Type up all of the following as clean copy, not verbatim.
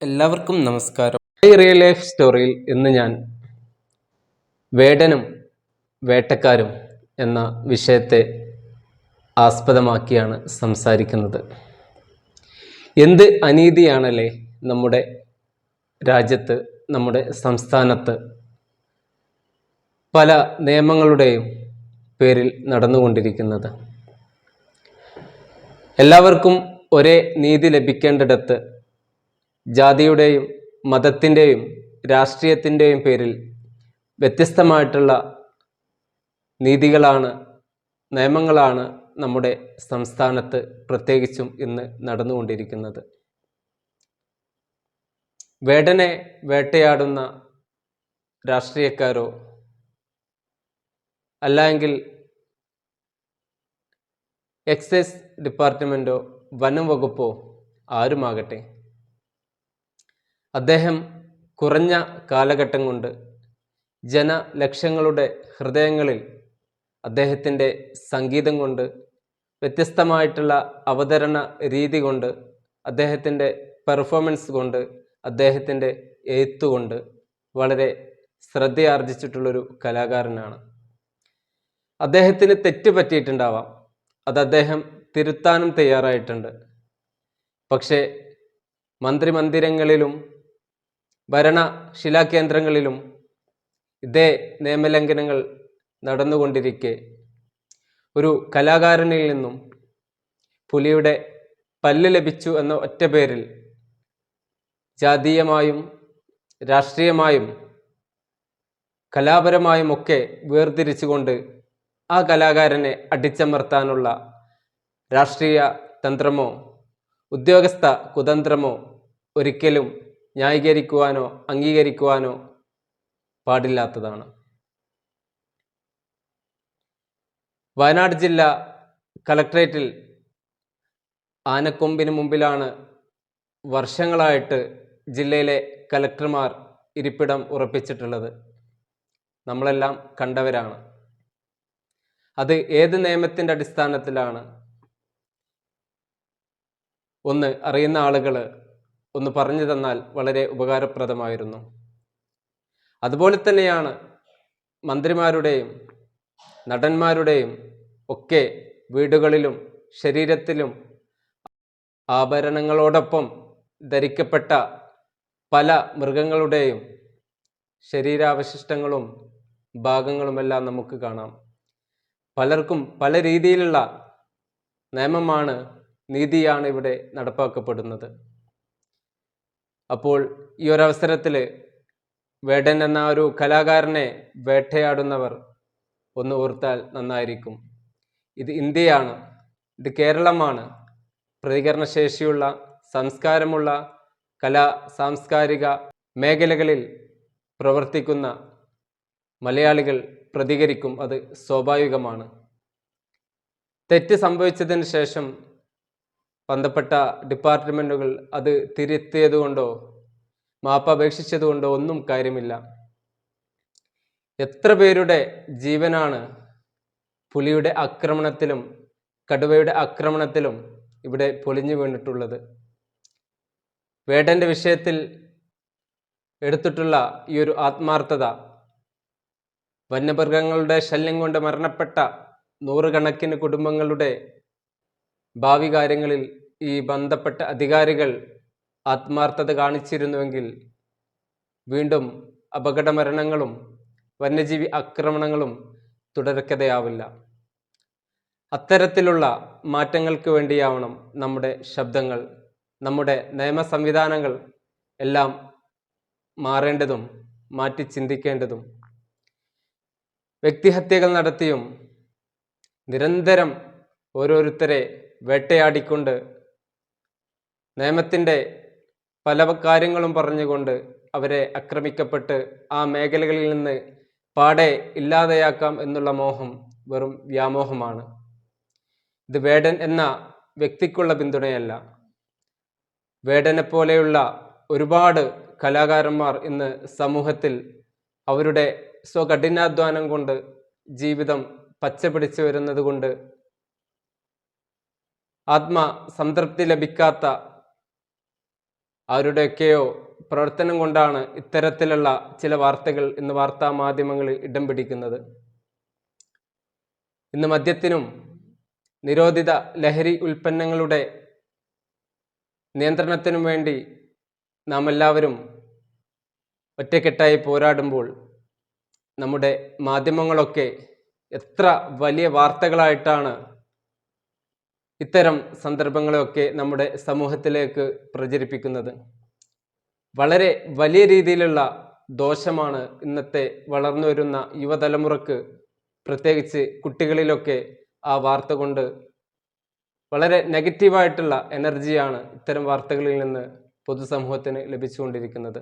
എല്ലാവർക്കും നമസ്കാരം. ഈ റിയൽ ലൈഫ് സ്റ്റോറിയിൽ ഇന്ന് ഞാൻ വേടനും വേട്ടക്കാരും എന്ന വിഷയത്തെ ആസ്പദമാക്കിയാണ് സംസാരിക്കുന്നത്. എന്ത് അനീതിയാണല്ലേ നമ്മുടെ രാജ്യത്ത്, നമ്മുടെ സംസ്ഥാനത്ത് പല നിയമങ്ങളുടെയും പേരിൽ നടന്നുകൊണ്ടിരിക്കുന്നത്. എല്ലാവർക്കും ഒരേ നീതി ലഭിക്കേണ്ടിടത്ത് ജാതിയുടെയും മതത്തിൻ്റെയും രാഷ്ട്രീയത്തിൻ്റെയും പേരിൽ വ്യത്യസ്തമായിട്ടുള്ള നീതികളാണ്, നിയമങ്ങളാണ് നമ്മുടെ സംസ്ഥാനത്ത് പ്രത്യേകിച്ചും ഇന്ന് നടന്നുകൊണ്ടിരിക്കുന്നത്. വേടനെ വേട്ടയാടുന്ന രാഷ്ട്രീയക്കാരോ അല്ലെങ്കിൽ എക്സൈസ് ഡിപ്പാർട്ട്മെൻറ്റോ വനം വകുപ്പോ ആരുമാകട്ടെ, അദ്ദേഹം കുറഞ്ഞ കാലഘട്ടം കൊണ്ട് ജനലക്ഷങ്ങളുടെ ഹൃദയങ്ങളിൽ അദ്ദേഹത്തിൻ്റെ സംഗീതം കൊണ്ട്, വ്യത്യസ്തമായിട്ടുള്ള അവതരണ രീതി കൊണ്ട്, അദ്ദേഹത്തിൻ്റെ പെർഫോമൻസ് കൊണ്ട്, അദ്ദേഹത്തിൻ്റെ എഴുത്തുകൊണ്ട് വളരെ ശ്രദ്ധയാർജിച്ചിട്ടുള്ളൊരു കലാകാരനാണ്. അദ്ദേഹത്തിന് തെറ്റ് പറ്റിയിട്ടുണ്ടാവാം, അത് അദ്ദേഹം തിരുത്താനും തയ്യാറായിട്ടുണ്ട്. പക്ഷേ മന്ത്രിമന്ദിരങ്ങളിലും ഭരണശിലാകേന്ദ്രങ്ങളിലും ഇതേ നിയമലംഘനങ്ങൾ നടന്നുകൊണ്ടിരിക്കെ ഒരു കലാകാരനിൽ നിന്നും പുലിയുടെ പല്ല് ലഭിച്ചു എന്ന ഒറ്റ പേരിൽ ജാതീയമായും രാഷ്ട്രീയമായും കലാപരമായും ഒക്കെ വേർതിരിച്ചുകൊണ്ട് ആ കലാകാരനെ അടിച്ചമർത്താനുള്ള രാഷ്ട്രീയ തന്ത്രമോ ഉദ്യോഗസ്ഥ കുതന്ത്രമോ ഒരിക്കലും ന്യായീകരിക്കുവാനോ അംഗീകരിക്കുവാനോ പാടില്ലാത്തതാണ്. വയനാട് ജില്ല കളക്ട്രേറ്റിൽ ആനക്കൊമ്പിന് മുമ്പിലാണ് വർഷങ്ങളായിട്ട് ജില്ലയിലെ കലക്ടർമാർ ഇരിപ്പിടം ഉറപ്പിച്ചിട്ടുള്ളത്. നമ്മളെല്ലാം കണ്ടവരാണ്. അത് ഏത് നിയമത്തിൻ്റെ അടിസ്ഥാനത്തിലാണ്? ഒന്ന് അറിയുന്ന ആളുകൾ ഒന്ന് പറഞ്ഞു തന്നാൽ വളരെ ഉപകാരപ്രദമായിരുന്നു. അതുപോലെ തന്നെയാണ് മന്ത്രിമാരുടെയും നടന്മാരുടെയും ഒക്കെ വീടുകളിലും ശരീരത്തിലും ആഭരണങ്ങളോടൊപ്പം ധരിക്കപ്പെട്ട പല മൃഗങ്ങളുടെയും ശരീരാവശിഷ്ടങ്ങളും ഭാഗങ്ങളുമെല്ലാം നമുക്ക് കാണാം. പലർക്കും പല രീതിയിലുള്ള നിയമമാണ്, നീതിയാണ് ഇവിടെ നടപ്പാക്കപ്പെടുന്നത്. അപ്പോൾ ഈ ഒരവസരത്തിൽ വേടൻ എന്ന ഒരു കലാകാരനെ വേട്ടയാടുന്നവർ ഒന്ന് ഓർത്താൽ നന്നായിരിക്കും. ഇത് ഇന്ത്യയാണ്, ഇത് കേരളമാണ്. പ്രതികരണശേഷിയുള്ള, സംസ്കാരമുള്ള, സാംസ്കാരിക മേഖലകളിൽ പ്രവർത്തിക്കുന്ന മലയാളികൾ പ്രതികരിക്കും, അത് സ്വാഭാവികമാണ്. തെറ്റ് സംഭവിച്ചതിന് ശേഷം ബന്ധപ്പെട്ട ഡിപ്പാർട്ട്മെൻറ്റുകൾ അത് തിരുത്തിയതുകൊണ്ടോ മാപ്പപേക്ഷിച്ചതുകൊണ്ടോ ഒന്നും കാര്യമില്ല. എത്ര പേരുടെ ജീവനാണ് പുലിയുടെ ആക്രമണത്തിലും കടുവയുടെ ആക്രമണത്തിലും ഇവിടെ പൊലിഞ്ഞു വീണിട്ടുള്ളത്. വേടൻ്റെ വിഷയത്തിൽ എടുത്തിട്ടുള്ള ഈ ഒരു ആത്മാർത്ഥത, വന്യമൃഗങ്ങളുടെ ശല്യം കൊണ്ട് മരണപ്പെട്ട നൂറുകണക്കിന് കുടുംബങ്ങളുടെ ഭാവി കാര്യങ്ങളിൽ ഈ ബന്ധപ്പെട്ട അധികാരികൾ ആത്മാർത്ഥത കാണിച്ചിരുന്നുവെങ്കിൽ വീണ്ടും അപകട മരണങ്ങളും വന്യജീവി ആക്രമണങ്ങളും തുടർക്കഥയാവില്ല. അത്തരത്തിലുള്ള മാറ്റങ്ങൾക്ക് വേണ്ടിയാവണം നമ്മുടെ ശബ്ദങ്ങൾ, നമ്മുടെ നിയമ സംവിധാനങ്ങൾ എല്ലാം മാറേണ്ടതും മാറ്റി ചിന്തിക്കേണ്ടതും. വ്യക്തിഹത്യകൾ നടത്തിയും നിരന്തരം ഓരോരുത്തരെ വേട്ടയാടിക്കൊണ്ട് നിയമത്തിൻ്റെ പല കാര്യങ്ങളും പറഞ്ഞുകൊണ്ട് അവരെ ആക്രമിക്കപ്പെട്ട് ആ മേഖലകളിൽ നിന്ന് പാടെ ഇല്ലാതെയാക്കാം എന്നുള്ള മോഹം വെറും വ്യാമോഹമാണ്. ഇത് വേടൻ എന്ന വ്യക്തിക്കുള്ള പിന്തുണയല്ല. വേടനെ പോലെയുള്ള ഒരുപാട് കലാകാരന്മാർ ഇന്ന് സമൂഹത്തിൽ അവരുടെ സ്വകഠിനാധ്വാനം കൊണ്ട് ജീവിതം പച്ചപിടിച്ചു വരുന്നത് കൊണ്ട് ആത്മസംതൃപ്തി ലഭിക്കാത്ത അവരുടെയൊക്കെയോ പ്രവർത്തനം കൊണ്ടാണ് ഇത്തരത്തിലുള്ള ചില വാർത്തകൾ ഇന്ന് വാർത്താ മാധ്യമങ്ങളിൽ ഇടം പിടിക്കുന്നത്. ഇന്ന് മദ്യത്തിനും നിരോധിത ലഹരി ഉൽപ്പന്നങ്ങളുടെ നിയന്ത്രണത്തിനും വേണ്ടി നാം എല്ലാവരും ഒറ്റക്കെട്ടായി പോരാടുമ്പോൾ നമ്മുടെ മാധ്യമങ്ങളൊക്കെ എത്ര വലിയ വാർത്തകളായിട്ടാണ് ഇത്തരം സന്ദർഭങ്ങളെയൊക്കെ നമ്മുടെ സമൂഹത്തിലേക്ക് പ്രചരിപ്പിക്കുന്നത്. വളരെ വലിയ രീതിയിലുള്ള ദോഷമാണ് ഇന്നത്തെ വളർന്നു വരുന്ന യുവതലമുറക്ക്, പ്രത്യേകിച്ച് കുട്ടികളിലൊക്കെ ആ വാർത്ത കൊണ്ട് വളരെ നെഗറ്റീവായിട്ടുള്ള എനർജിയാണ് ഇത്തരം വാർത്തകളിൽ നിന്ന് പൊതുസമൂഹത്തിന് ലഭിച്ചുകൊണ്ടിരിക്കുന്നത്.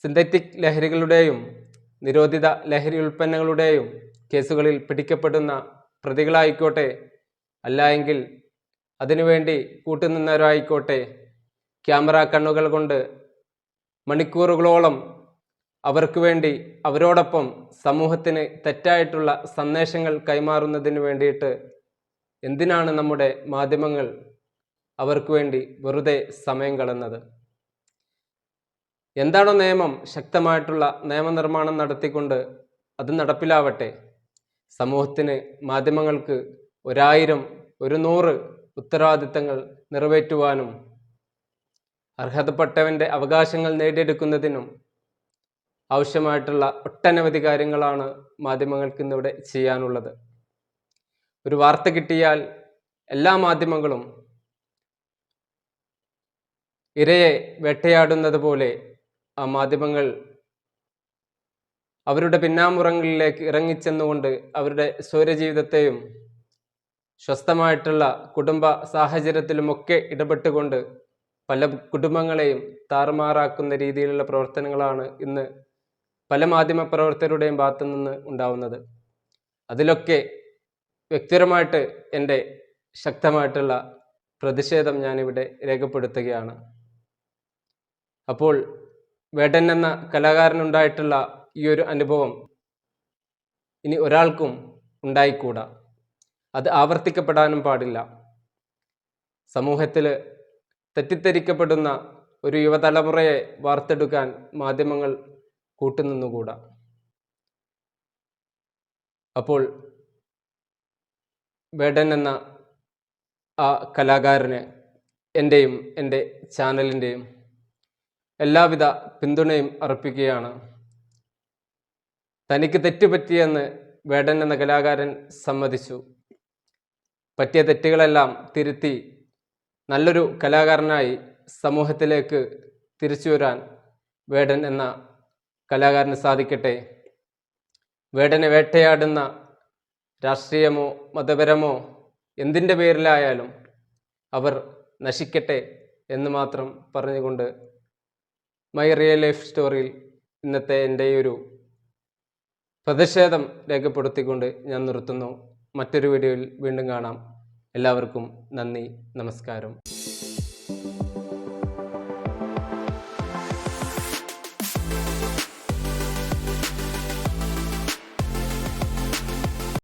സിന്തറ്റിക് ലഹരികളുടെയും നിരോധിത ലഹരി ഉൽപ്പന്നങ്ങളുടെയും കേസുകളിൽ പിടിക്കപ്പെടുന്ന പ്രതികളായിക്കോട്ടെ, അല്ല എങ്കിൽ അതിനുവേണ്ടി കൂട്ടുനിന്നവരായിക്കോട്ടെ, ക്യാമറ കണ്ണുകൾ കൊണ്ട് മണിക്കൂറുകളോളം അവർക്ക് വേണ്ടി അവരോടൊപ്പം സമൂഹത്തിന് തെറ്റായിട്ടുള്ള സന്ദേശങ്ങൾ കൈമാറുന്നതിന് വേണ്ടിയിട്ട് എന്തിനാണ് നമ്മുടെ മാധ്യമങ്ങൾ അവർക്ക് വേണ്ടി വെറുതെ സമയം കളയുന്നത്? എന്താണോ നിയമം, ശക്തമായിട്ടുള്ള നിയമനിർമ്മാണം നടത്തിക്കൊണ്ട് അത് നടപ്പിലാവട്ടെ. സമൂഹത്തിന്, മാധ്യമങ്ങൾക്ക് 1000, 100 ഉത്തരവാദിത്തങ്ങൾ നിറവേറ്റുവാനും അർഹതപ്പെട്ടവൻ്റെ അവകാശങ്ങൾ നേടിയെടുക്കുന്നതിനും ആവശ്യമായിട്ടുള്ള ഒട്ടനവധി കാര്യങ്ങളാണ് മാധ്യമങ്ങൾക്ക് ഇന്നിവിടെ ചെയ്യാനുള്ളത്. ഒരു വാർത്ത കിട്ടിയാൽ എല്ലാ മാധ്യമങ്ങളും ഇരയെ വേട്ടയാടുന്നത് പോലെ ആ മാധ്യമങ്ങൾ അവരുടെ പിന്നാമ്പുറങ്ങളിലേക്ക് ഇറങ്ങിച്ചെന്നുകൊണ്ട് അവരുടെ സ്വൈരജീവിതത്തെയും സ്വസ്ഥമായിട്ടുള്ള കുടുംബ സാഹചര്യത്തിലുമൊക്കെ ഇടപെട്ടുകൊണ്ട് പല കുടുംബങ്ങളെയും താറുമാറാക്കുന്ന രീതിയിലുള്ള പ്രവർത്തനങ്ങളാണ് ഇന്ന് പല മാധ്യമ പ്രവർത്തകരുടെയും ഭാഗത്തു നിന്ന് ഉണ്ടാവുന്നത്. അതിലൊക്കെ വ്യക്തിപരമായിട്ട് എൻ്റെ ശക്തമായിട്ടുള്ള പ്രതിഷേധം ഞാനിവിടെ രേഖപ്പെടുത്തുകയാണ്. അപ്പോൾ വേടൻ എന്ന കലാകാരനുണ്ടായിട്ടുള്ള ഈ ഒരു അനുഭവം ഇനി ഒരാൾക്കും ഉണ്ടായിക്കൂടാ. അത് ആവർത്തിക്കപ്പെടാനും പാടില്ല. സമൂഹത്തിൽ തെറ്റിദ്ധരിക്കപ്പെടുന്ന ഒരു യുവതലമുറയെ വാർത്തെടുക്കാൻ മാധ്യമങ്ങൾ കൂട്ടുനിന്നുകൂടാ. അപ്പോൾ വേടൻ എന്ന ആ കലാകാരന് എൻ്റെയും എൻ്റെ ചാനലിൻ്റെയും എല്ലാവിധ പിന്തുണയും അർപ്പിക്കുകയാണ്. തനിക്ക് തെറ്റുപറ്റിയെന്ന് വേടൻ എന്ന കലാകാരൻ സമ്മതിച്ചു. പറ്റിയ തെറ്റുകളെല്ലാം തിരുത്തി നല്ലൊരു കലാകാരനായി സമൂഹത്തിലേക്ക് തിരിച്ചു വരാൻ വേടൻ എന്ന കലാകാരന് സാധിക്കട്ടെ. വേടനെ വേട്ടയാടുന്ന രാഷ്ട്രീയമോ മതപരമോ എന്തിൻ്റെ പേരിലായാലും അവർ നശിക്കട്ടെ എന്ന് മാത്രം പറഞ്ഞുകൊണ്ട് മൈ റിയൽ ലൈഫ് സ്റ്റോറിയിൽ ഇന്നത്തെ എൻ്റെ ഒരു പ്രതിഷേധം രേഖപ്പെടുത്തിക്കൊണ്ട് ഞാൻ നിർത്തുന്നു. മറ്റൊരു വീഡിയോയിൽ വീണ്ടും കാണാം. എല്ലാവർക്കും നന്ദി, നമസ്കാരം.